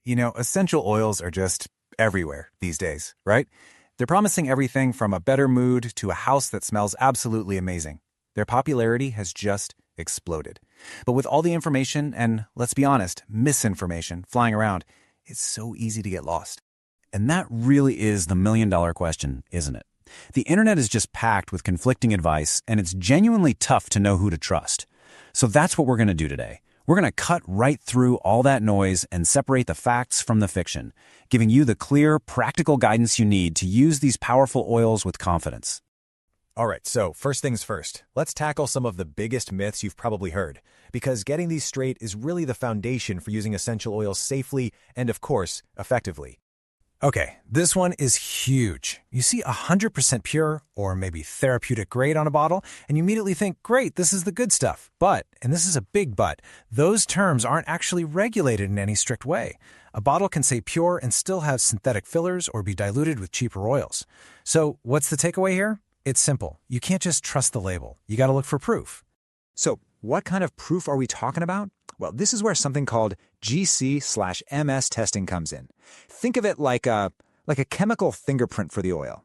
Essential oils are just everywhere these days, right? They're promising everything from a better mood to a house that smells absolutely amazing. Their popularity has just exploded. But with all the information and, let's be honest, misinformation flying around, it's so easy to get lost. And that really is the million-dollar question, isn't it? The internet is just packed with conflicting advice, and it's genuinely tough to know who to trust. So that's what we're going to do today. We're going to cut right through all that noise and separate the facts from the fiction, giving you the clear, practical guidance you need to use these powerful oils with confidence. All right, so first things first, let's tackle some of the biggest myths you've probably heard, because getting these straight is really the foundation for using essential oils safely and, of course, effectively. Okay, this one is huge. You see 100% pure or maybe therapeutic grade on a bottle, and you immediately think, great, this is the good stuff. But, and this is a big but, those terms aren't actually regulated in any strict way. A bottle can say pure and still have synthetic fillers or be diluted with cheaper oils. So what's the takeaway here? It's simple. You can't just trust the label. You got to look for proof. So, what kind of proof are we talking about? Well, this is where something called GC/MS testing comes in. Think of it like a chemical fingerprint for the oil.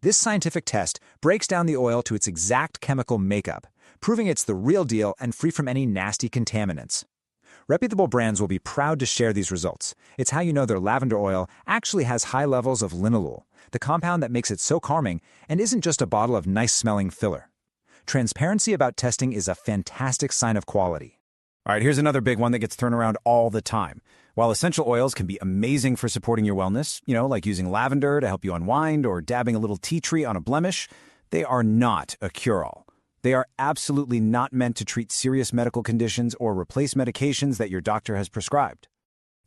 This scientific test breaks down the oil to its exact chemical makeup, proving it's the real deal and free from any nasty contaminants. Reputable brands will be proud to share these results. It's how you know their lavender oil actually has high levels of linalool, the compound that makes it so calming and isn't just a bottle of nice-smelling filler. Transparency about testing is a fantastic sign of quality. All right, here's another big one that gets thrown around all the time. While essential oils can be amazing for supporting your wellness, like using lavender to help you unwind or dabbing a little tea tree on a blemish, they are not a cure-all. They are absolutely not meant to treat serious medical conditions or replace medications that your doctor has prescribed.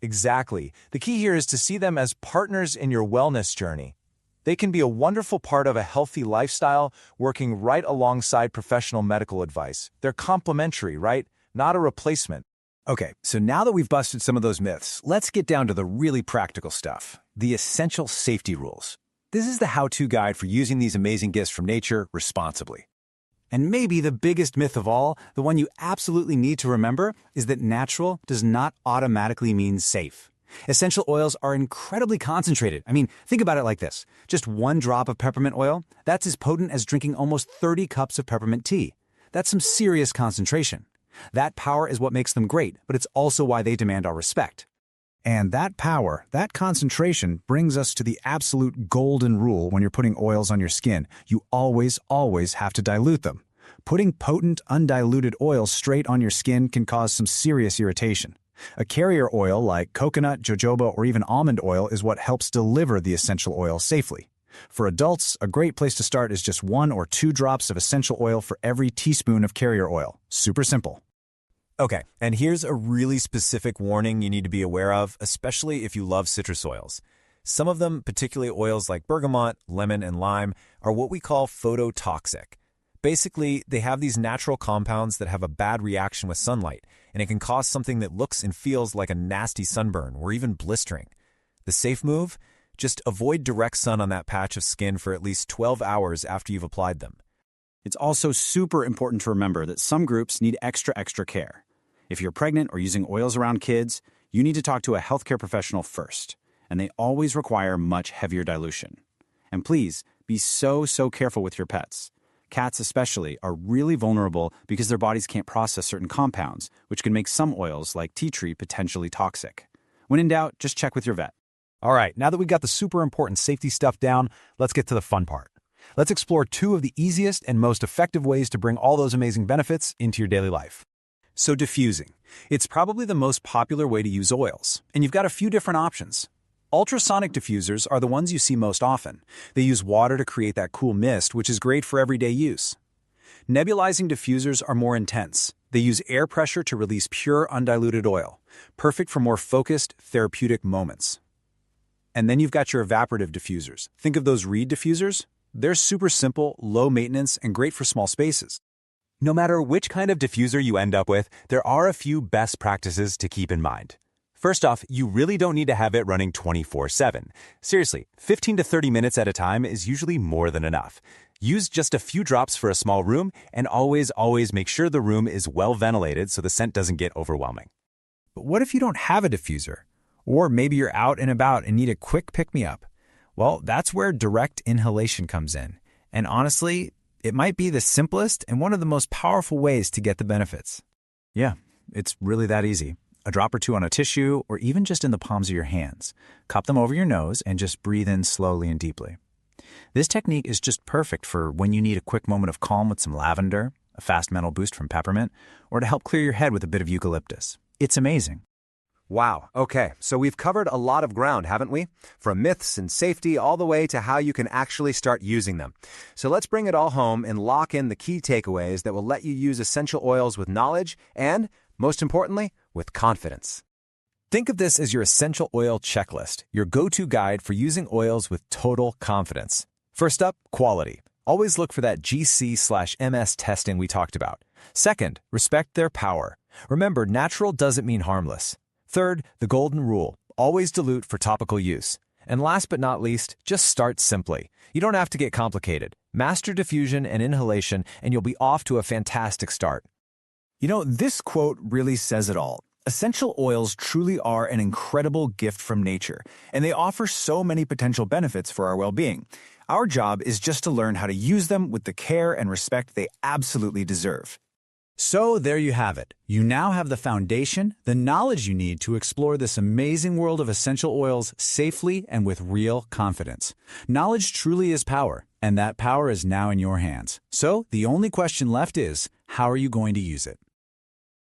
Exactly. The key here is to see them as partners in your wellness journey. They can be a wonderful part of a healthy lifestyle, working right alongside professional medical advice. They're complementary, right? Not a replacement. Okay, so now that we've busted some of those myths, let's get down to the really practical stuff, the essential safety rules. This is the how-to guide for using these amazing gifts from nature responsibly. And maybe the biggest myth of all, the one you absolutely need to remember, is that natural does not automatically mean safe. Essential oils are incredibly concentrated. Think about it like this. Just one drop of peppermint oil, that's as potent as drinking almost 30 cups of peppermint tea. That's some serious concentration. That power is what makes them great, but it's also why they demand our respect. And that power, that concentration, brings us to the absolute golden rule when you're putting oils on your skin. You always, always have to dilute them. Putting potent, undiluted oils straight on your skin can cause some serious irritation. A carrier oil like coconut, jojoba, or even almond oil is what helps deliver the essential oil safely. For adults, a great place to start is just 1 or 2 drops of essential oil for every teaspoon of carrier oil. Super simple. Okay, and here's a really specific warning you need to be aware of, especially if you love citrus oils. Some of them, particularly oils like bergamot, lemon, and lime, are what we call phototoxic. Basically, they have these natural compounds that have a bad reaction with sunlight, and it can cause something that looks and feels like a nasty sunburn or even blistering. The safe move? Just avoid direct sun on that patch of skin for at least 12 hours after you've applied them. It's also super important to remember that some groups need extra care. If you're pregnant or using oils around kids, you need to talk to a healthcare professional first, and they always require much heavier dilution. And please, be so careful with your pets. Cats especially are really vulnerable because their bodies can't process certain compounds, which can make some oils, like tea tree, potentially toxic. When in doubt, just check with your vet. All right, now that we've got the super important safety stuff down, let's get to the fun part. Let's explore 2 of the easiest and most effective ways to bring all those amazing benefits into your daily life. So diffusing. It's probably the most popular way to use oils, and you've got a few different options. Ultrasonic diffusers are the ones you see most often. They use water to create that cool mist, which is great for everyday use. Nebulizing diffusers are more intense. They use air pressure to release pure, undiluted oil, perfect for more focused, therapeutic moments. And then you've got your evaporative diffusers. Think of those reed diffusers. They're super simple, low maintenance, and great for small spaces. No matter which kind of diffuser you end up with, there are a few best practices to keep in mind. First off, you really don't need to have it running 24/7. Seriously, 15 to 30 minutes at a time is usually more than enough. Use just a few drops for a small room, and always make sure the room is well ventilated so the scent doesn't get overwhelming. But what if you don't have a diffuser? Or maybe you're out and about and need a quick pick-me-up. Well, that's where direct inhalation comes in. And honestly, it might be the simplest and one of the most powerful ways to get the benefits. Yeah, it's really that easy. A drop or two on a tissue, or even just in the palms of your hands. Cup them over your nose and just breathe in slowly and deeply. This technique is just perfect for when you need a quick moment of calm with some lavender, a fast mental boost from peppermint, or to help clear your head with a bit of eucalyptus. It's amazing. Wow. Okay, so we've covered a lot of ground, haven't we? From myths and safety all the way to how you can actually start using them. So let's bring it all home and lock in the key takeaways that will let you use essential oils with knowledge and, most importantly, with confidence. Think of this as your essential oil checklist, your go-to guide for using oils with total confidence. First up, quality. Always look for that GC/MS testing we talked about. Second, respect their power. Remember, natural doesn't mean harmless. Third, the golden rule. Always dilute for topical use. And last but not least, just start simply. You don't have to get complicated. Master diffusion and inhalation, and you'll be off to a fantastic start. You know, this quote really says it all. Essential oils truly are an incredible gift from nature, and they offer so many potential benefits for our well-being. Our job is just to learn how to use them with the care and respect they absolutely deserve. So there you have it. You now have the foundation, the knowledge you need to explore this amazing world of essential oils safely and with real confidence. Knowledge truly is power, and that power is now in your hands. So the only question left is, how are you going to use it?